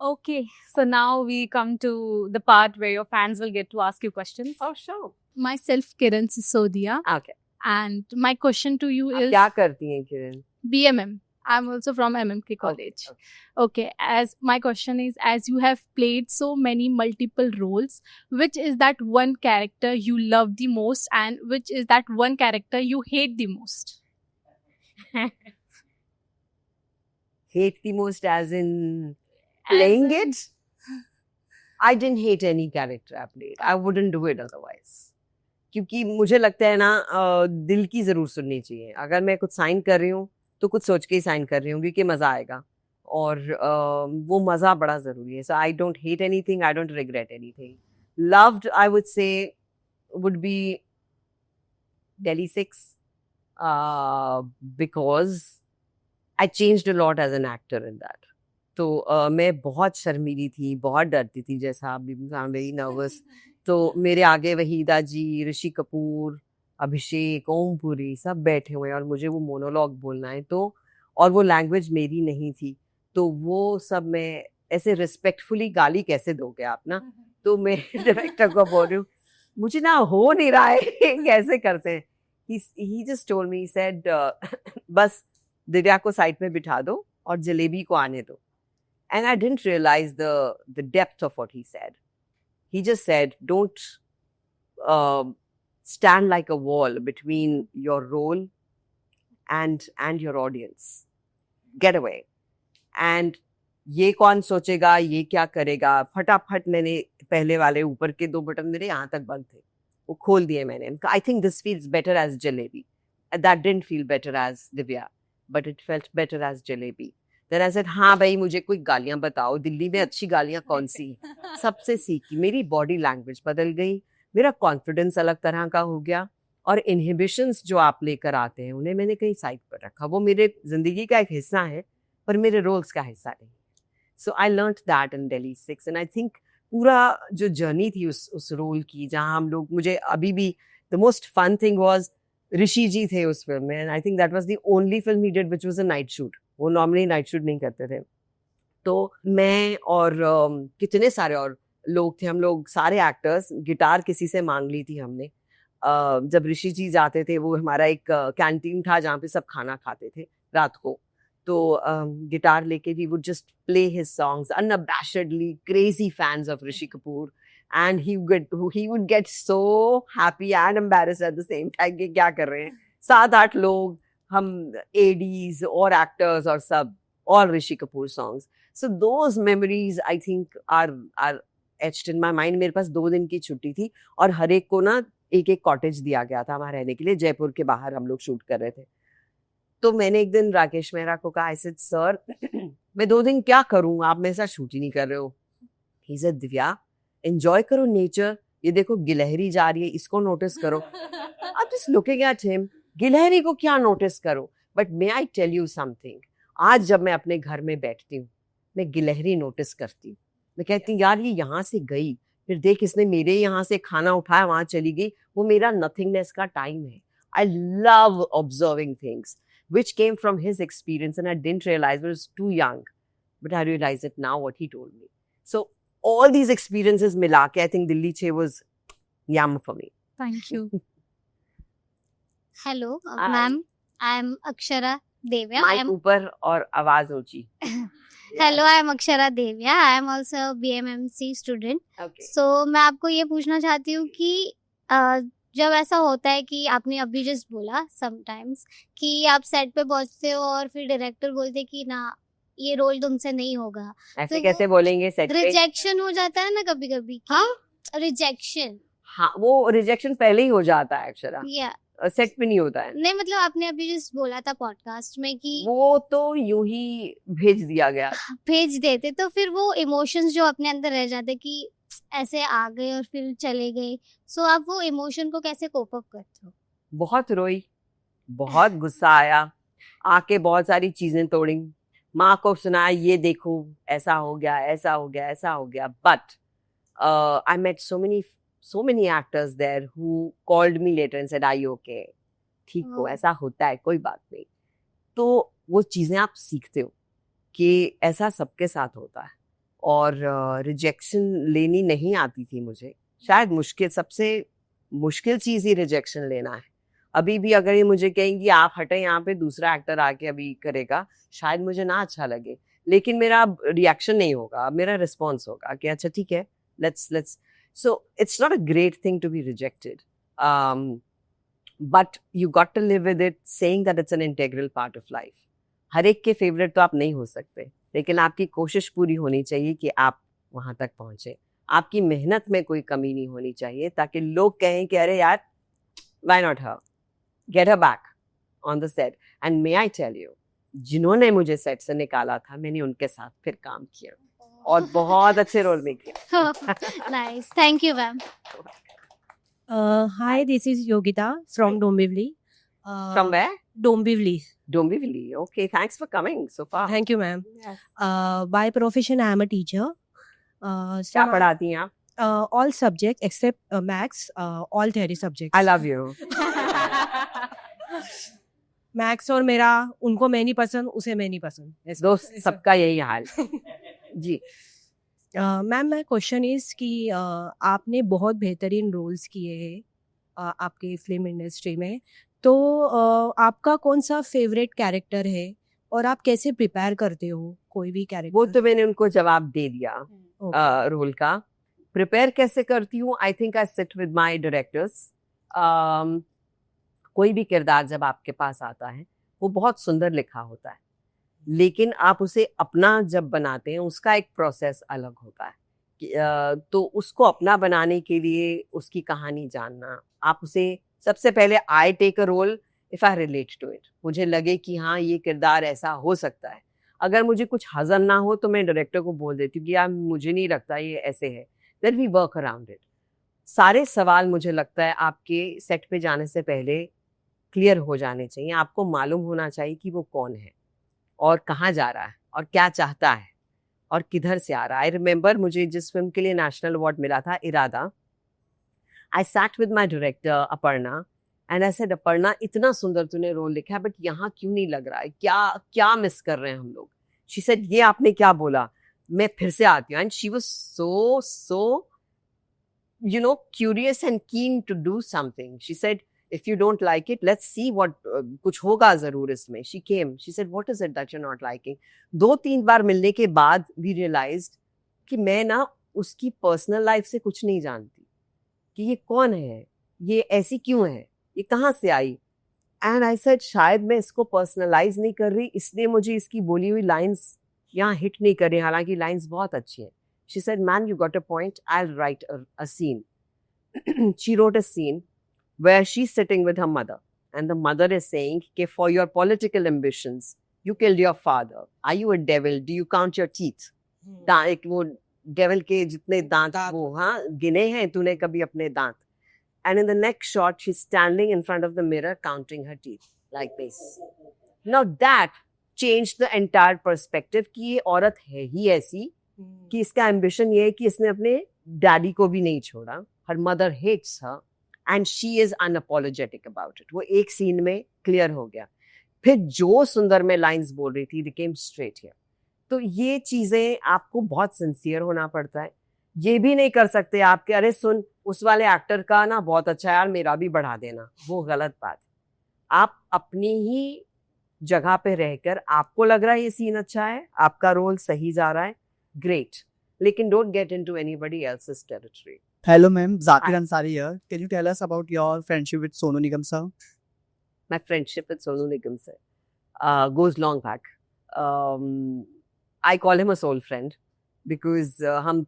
Okay, so now we come to the part where your fans will get to ask you questions. Oh, sure. Myself, Kiran Sisodia, Okay. and my question to you आप is क्या करती हैं किरण? BMM. I'm also from MMK College. Okay, as my question is, as you have played so many multiple roles, which is that one character you love the most, and which is that one character you hate the most? Hate the most as in playing it? I didn't hate any character I played. I wouldn't do it otherwise. क्योंकि मुझे लगता है ना दिल की जरूर सुननी चाहिए. अगर मैं कुछ साइन कर रही हूँ तो कुछ सोच के ही साइन कर रही हूँ क्योंकि मजा आएगा और वो मजा बड़ा जरूरी है. So I don't hate anything, I don't regret anything. Loved, I would say, would be Delhi 6 because I changed a lot as an actor in that. तो मैं बहुत शर्मीली थी, बहुत डरती थी, जैसा आप भी वेरी नर्वस. तो मेरे आगे वहीदा जी, ऋषि कपूर, अभिषेक, ओमपुरी सब बैठे हुए हैं और मुझे वो मोनोलॉग बोलना है. तो और वो लैंग्वेज मेरी नहीं थी, तो वो सब मैं ऐसे रिस्पेक्टफुली गाली कैसे दोगे आप ना. तो मैं डायरेक्टर को बोल रही हूँ मुझे ना हो नहीं रहा है कैसे करते हैं. he just told me, he said बस दिव्या को साइड में बिठा दो और जलेबी को आने दो. And I didn't realize the depth of what he said. He just said, don't stand like a wall between your role and your audience. Get away. And ये कौन सोचेगा, ये क्या करेगा. फटाफट मैंने पहले वाले ऊपर के 2 बटन मेरे यहाँ तक बंद थे, वो खोल दिए मैंने. I think this feels better as Jalebi. That didn't feel better as Divya, but it felt better as Jalebi. Then I said, हाँ भाई मुझे कोई गालियाँ बताओ, दिल्ली में अच्छी गालियाँ कौन सी. सबसे सीखी, मेरी बॉडी लैंग्वेज बदल गई, मेरा कॉन्फिडेंस अलग तरह का हो गया और इनहिबिशंस जो आप लेकर आते हैं उन्हें मैंने कहीं साइड पर रखा. वो मेरे जिंदगी का एक हिस्सा है पर मेरे रोल्स का हिस्सा नहीं. So I learn that in Delhi 6 and I think पूरा जो जर्नी थी उस रोल की, जहाँ हम लोग, मुझे अभी भी the most fun thing was Rishi ji थे उस फिल्म में. And I think that was the only film he did which was a night shoot. वो नॉर्मली नाइट शूट नहीं करते थे. तो मैं और कितने सारे और लोग थे, हम लोग सारे एक्टर्स, गिटार किसी से मांग ली थी हमने. जब ऋषि जी जाते थे, वो हमारा एक कैंटीन था जहाँ पे सब खाना खाते थे रात को. तो गिटार लेके we would just play his songs unabashedly, crazy fans of Rishi Kapoor. And he would get so happy and embarrassed at the same time कि क्या कर रहे हैं. 7-8 लोग, हम एडीज और एक्टर्स और सब, all Rishi Kapoor songs. So those memories I think are etched in my mind. मेरे पास 2 दिन की छुट्टी थी और हर एक को ना एक कॉटेज दिया गया था वहां रहने के लिए. जयपुर के बाहर हम लोग शूट कर रहे थे. तो मैंने एक दिन राकेश मेहरा को कहा, आई सेड सर मैं 2 दिन क्या करूं, आप मेरे साथ शूट ही नहीं कर रहे हो. ही सेड दिव्या एंजॉय करो नेचर, ये देखो गिलहरी जा रही है, इसको नोटिस करो. आप जस्ट लुकिंग एट हिम, गिलहरी को क्या नोटिस करो. But may I tell you something, आज जब मैं अपने घर में बैठती हूँ मैं गिलहरी नोटिस करती हूँ. मैं कहती हूँ यार ये यहाँ से गई, फिर देख इसने मेरे यहाँ से खाना उठाया वहां चली गई, वो मेरा नथिंगनेस का टाइम है. I love observing things which came from his experience and I didn't realize, I was too young, but I realize it now what he told me. So all these experiences mila ke I think Delhi 6 was yum for me. Thank you. Hello, ma'am. I'm Akshara Devya. Mic ऊपर और आवाज ऊंची. Hello, I'm Akshara Devya. I'm also a BMMC student. Okay. So मैं आपको ये पूछना चाहती हूँ कि जब ऐसा होता है कि आपने अभी जस्ट बोला समटाइम्स कि आप सेट पे पहुंचते हो और फिर डायरेक्टर बोलते कि ना ये रोल तुमसे नहीं होगा, ऐसे तो कैसे बोलेंगे सेट पे? रिजेक्शन हो जाता है ना कभी कभी. हाँ, रिजेक्शन. हाँ, वो रिजेक्शन पहले ही हो जाता है अक्षरा, या सेट पे नहीं होता है. नहीं, मतलब आपने अभी जस्ट बोला था पॉडकास्ट में कि वो तो यूं ही भेज दिया गया. भेज देते, तो फिर वो इमोशंस जो अपने अंदर रह जाते कि ऐसे आ गए और फिर चले गए, सो आप वो इमोशन को कैसे कोप अप करते हो? बहुत रोई, बहुत गुस्सा आया, आके बहुत सारी चीजें तोड़ी, माँ को सुनाया ये देखो ऐसा हो गया, ऐसा हो गया, ऐसा हो गया. But I met so many actors there who called me later and said are you okay, ठीक हो, ऐसा होता है, कोई बात नहीं. तो वो चीजें आप सीखते हो कि ऐसा सबके साथ होता है और रिजेक्शन लेनी नहीं आती थी मुझे। शायद सबसे मुश्किल चीज़ ही रिजेक्शन लेना है। अभी भी अगर ये मुझे कहेंगी आप हटें यहाँ पे, दूसरा एक्टर आके अभी करेगा, शायद मुझे ना अच्छा लगे, लेकिन मेरा रिएक्शन नहीं होगा, मेरा रिस्पॉन्स होगा कि अच्छा ठीक है, let's so it's not a great thing to be rejected, but you got to live with it, saying that it's an integral part of life. हर एक के फेवरेट तो आप नहीं हो सकते, लेकिन आपकी कोशिश पूरी होनी चाहिए कि आप वहां तक पहुंचे। आपकी मेहनत में कोई कमी नहीं होनी चाहिए, ताकि लोग कहें कि अरे यार, why not her, get her back on the set. And may I tell you, जिन्होंने मुझे सेट से निकाला था, मैंने उनके साथ फिर काम किया और बहुत अच्छे रोल में किया। Nice. Thank you, ma'am. Hi, this is Yogita from Dombivli. From where? Dombivli. Dombivli. Okay, thanks for coming so far. Thank you, ma'am. Yes. By profession, I am a teacher. क्या पढ़ाती हैं आप? All subjects except maths, all theory subjects. I love you. Maths और मेरा, उनको मैं नहीं पसंद, उसे मैं नहीं पसंद, दोस्त सबका यही हाल। जी मैम, माय क्वेश्चन इज कि आपने बहुत बेहतरीन रोल्स किए हैं आपके फिल्म इंडस्ट्री में, तो आपका कौन सा फेवरेट कैरेक्टर है और आप कैसे प्रिपेयर करते हो कोई भी कैरेक्टर? वो तो मैंने उनको जवाब दे दिया रोल का। प्रिपेयर कैसे करती हूँ? I think I sit with my directors. कोई भी किरदार जब आपके पास आता है वो बहुत सुंदर लिखा होता है, लेकिन आप उसे अपना जब बनाते हैं उसका एक प्रोसेस अलग होता है। तो उसको अपना बनाने के लिए उसकी कहानी जानना, आप उसे सबसे पहले I take a role if I relate to it, मुझे लगे कि हाँ ये किरदार ऐसा हो सकता है। अगर मुझे कुछ हजम ना हो तो मैं डायरेक्टर को बोल देती हूँ कि यार मुझे नहीं लगता ये ऐसे है, then we work around it. सारे सवाल मुझे लगता है आपके सेट पे जाने से पहले क्लियर हो जाने चाहिए। आपको मालूम होना चाहिए कि वो कौन है और कहाँ जा रहा है और क्या चाहता है और किधर से आ रहा है। आई रिमेंबर मुझे जिस फिल्म के लिए नेशनल अवार्ड मिला था, इरादा, I sat with my director Aparna and I said, Aparna इतना सुंदर तूने रोल लिखा है, बट यहाँ क्यों नहीं लग रहा है, क्या मिस कर रहे हैं हम लोग? शी सेड, ये आपने क्या बोला, मैं फिर से आती हूँ। And she was so curious and keen to do something. She said, if you don't like it, let's see what कुछ होगा जरूर इसमें. She came, she said, what is it that you're not liking? 2-3 बार मिलने के बाद we realized कि मैं ना उसकी पर्सनल लाइफ से कुछ नहीं जानती, कि ये कौन है, ये ऐसी क्यों है, ये कहाँ से आई। एंड आई सेड, शायद मैं इसको पर्सनलाइज नहीं कर रही, इसलिए मुझे इसकी बोली हुई लाइंस यहाँ हिट नहीं कर रही, हालांकि लाइंस बहुत अच्छी हैं। She said, man, you got a point. I'll write a scene. She wrote a scene where she's sitting with her mother. And the mother is saying, okay, for your political ambitions, you killed your father. Are you a devil? Do you count your teeth? वो devil के जितने दांत वो गिने हैं तूने कभी अपने दांत? And in the next shot, she's standing in front of the mirror counting her teeth like this. Now that changed the entire perspective कि ये औरत है ही ऐसी कि इसका एम्बिशन ये है कि इसने अपने डैडी को भी नहीं छोड़ा। Her mother hates her and she is unapologetic about it. वो एक सीन में क्लियर हो गया। फिर जो सुंदर में लाइंस बोल रही थी, बिकेम स्ट्रेट हियर। तो ये चीजें आपको बहुत सिंसियर होना पड़ता है। ये भी नहीं कर सकते आपके, अरे सुन उस वाले एक्टर का ना बहुत अच्छा यार, मेरा भी बढ़ा देना, वो गलत बात। आप अपनी ही जगह पे रहकर आपको लग रहा है ये सीन अच्छा है, आपका रोल सही जा रहा है, great. लेकिन don't get into anybody else's territory. Hello ma'am, Zakir Ansari here. Can you tell us about your friendship with Sonu Nigam sir? My friendship with Sonu Nigam sir goes long back. I call him a soul friend because हम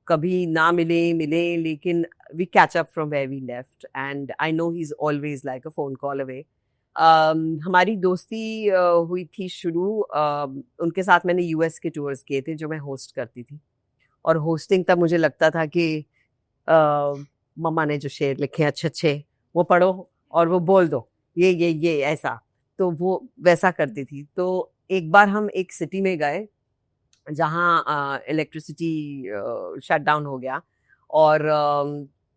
कभी ना मिले लेकिन we catch up from where we left and I know he's always like a phone call away. हमारी दोस्ती हुई थी शुरू, उनके साथ मैंने यूएस के टूर्स किए थे जो मैं होस्ट करती थी। और होस्टिंग तब मुझे लगता था कि मम्मा ने जो शेर लिखे अच्छे वो पढ़ो और वो बोल दो, ये ऐसा, तो वो वैसा करती थी। तो एक बार हम एक सिटी में गए जहाँ इलेक्ट्रिसिटी शट डाउन हो गया और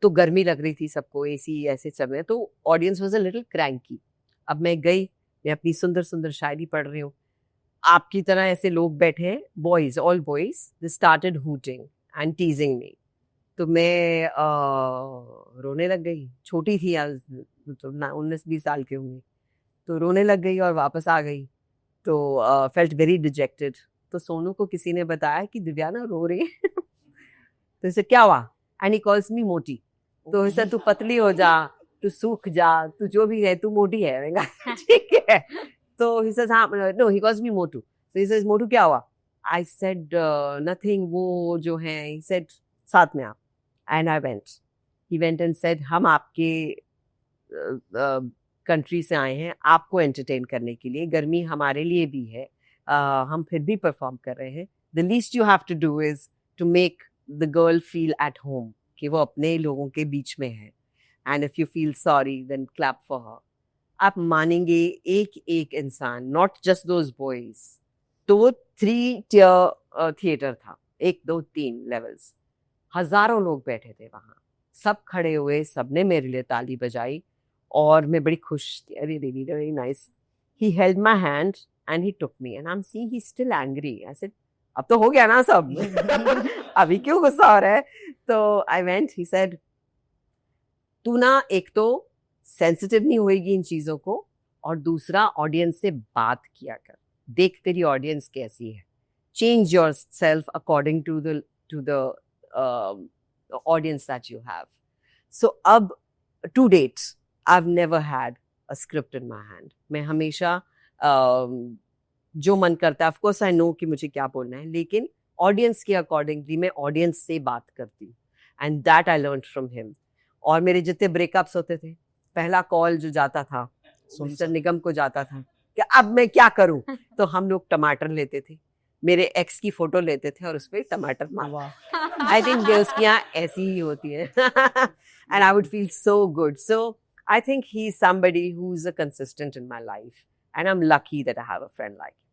तो गर्मी लग रही थी सबको, एसी ऐसे चल रहे, तो audience was a little cranky. अब मैं गई, मैं अपनी सुंदर सुंदर शायरी पढ़ रही हूँ, आपकी तरह ऐसे लोग बैठे हैं, boys, all boys, they started hooting and teasing me. तो मैं रोने लग गई. छोटी थी आज, तो 19-20 साल की होंगी. तो रोने लग गई और वापस आ गई. तो फेल्ट वेरी डिजेक्टेड. तो सोनू को किसी ने बताया कि दिव्याना रो रही है. तो इसे क्या हुआ? एंड ही कॉल्स मी मोटी. तो इसे तू पतली हो जा, तू सूख जा, तू जो भी है, तू मोटी है. मैंने कहा ठीक है. तो ही सेज हाँ, नो, ही कॉल्स मी मोटू. तो ही सेज मोटू क्या हुआ? I said nothing. वो जो है, ही सेड साथ में आप. And I went. He went and said हम आपके कंट्री से आए हैं आपको एंटरटेन करने के लिए. गर्मी हमारे लिए भी है, हम फिर भी परफॉर्म कर रहे हैं. The least you have to do is to make the girl feel at home, कि वो अपने लोगों के बीच में है. And if you feel sorry then clap for her. आप मानेंगे, एक एक इंसान, नॉट जस्ट दोज बॉयज. तो वो 3 tier थिएटर था, 1 2 3 लेवल्स. हजारों लोग बैठे थे वहां. सब खड़े हुए, सबने मेरे लिए ताली बजाई और मैं बड़ी खुश थी. अरे really very nice. He held my hand and he took me and I am seeing he still angry. I said अब तो हो गया ना सब. अभी क्यों गुस्सा हो रहा है? तो आई वेंट. ही सेड तू ना एक तो सेंसिटिव नहीं होएगी इन चीजों को, और दूसरा ऑडियंस से बात किया कर. देख तेरी ऑडियंस कैसी है. Change yourself according to the audience that you have. So अब to date I have never had a script in my hand. मैं हमेशा जो मन करता है, ऑफ कोर्स आई नो कि मुझे क्या बोलना है, लेकिन ऑडियंस के अकॉर्डिंगली मैं ऑडियंस से बात करती हूँ. And that I learn from him. और मेरे जितने ब्रेकअप्स होते थे, पहला कॉल जो जाता था मिस्टर निगम को जाता था कि अब मैं क्या करूं. तो हम लोग टमाटर लेते थे, मेरे एक्स की फोटो लेते थे और उस पर टमाटर मार. आई थिंक गर्ल्स की यहाँ ऐसी ही होती है. And I would feel so good. So I think he is somebody who's a consistent in my life, and I'm lucky that I have a friend like him.